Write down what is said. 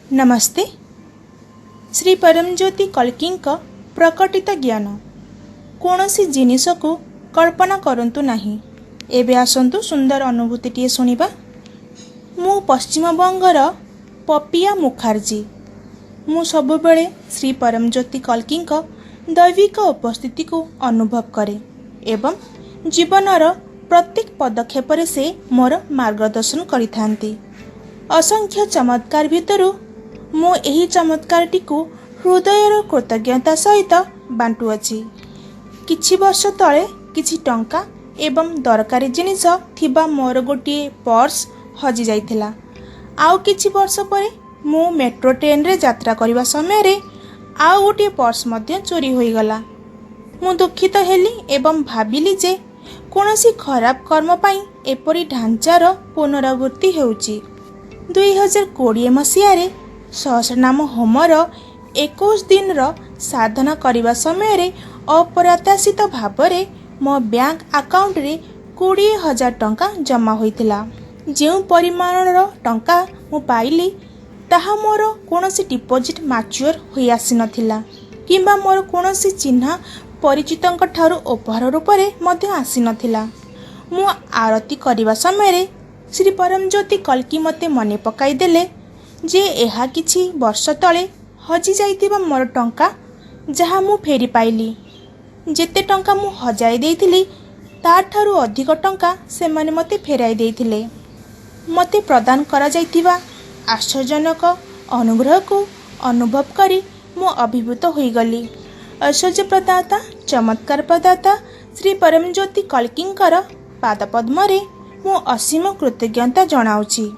नमस्ते। श्री परमज्योति कल्किंक प्रकटित ज्ञान कौनसी जिनिस को कल्पना करंतु नहीं। एबे आसंतु सुंदर अनुभूतिटिए शुणिबा। मु पश्चिमबंगर पपिया मुखार्जी। मु सबुबेले श्री परमज्योति कल्किंक दैविक उपस्थिति को अनुभव करे एवं जीवनर प्रत्येक पदक्षेप से मोर मार्गदर्शन करिथांती। असंख्य चमत्कार भितरु मु एही चमत्कारटी को हृदयर कृतज्ञता सहित बांटुअछि। किछि वर्ष तले किछि टंका एवं दरकारी जिनिस थिबा मोर गोटिए पर्स हजि जाइथिला। आउ किछि वर्ष परे मु मेट्रो ट्रेन रे यात्रा करिबा समय रे आउ गोटिए पर्स मध्य चोरी होई गला। मु दुखित हेली एवं भाबिली जे कोनोसी खराब कर्म पई एपरि ढांचार पुनरावृत्ति हेउची। 2020 मसीह सहस्रनाम होमर 21 दिन साधना करिबा समय रे अप्रत्याशित भावरे मो बैंक अकाउंट रे 20,000 टंका जमा होइतिला। जेउ परिमाणर टंका मु पाइली ताहा मोर कोनोसी डिपोजिट मैच्योर होई आसी नथिला किंबा मोर कोनोसी चिन्हा परिचितंक ठारू उपहार रूपरे मध्य आसी नथिला। मु आरती करिबा समय रे श्री परमज्योति कल्की मते मने पकाई देले जे एहा किछि वर्ष तले हजि जाइतिबा मोर टंका जहा मु फेरी पाइली। जेते टंका मु हजाई देइथिली ता ठारू अधिक टंका सेमाने मते फेराई देइथिले। मते प्रदान करा जाइतिबा आश्चर्यजनक अनुग्रह को अनुभव करी मु अभिभूत होई गली। ऐश्वर्य प्रदाता चमत्कार प्रदाता श्री परमज्योति कल्किंकर पाद पद्म रे मु असीम कृतज्ञता जनाउछि।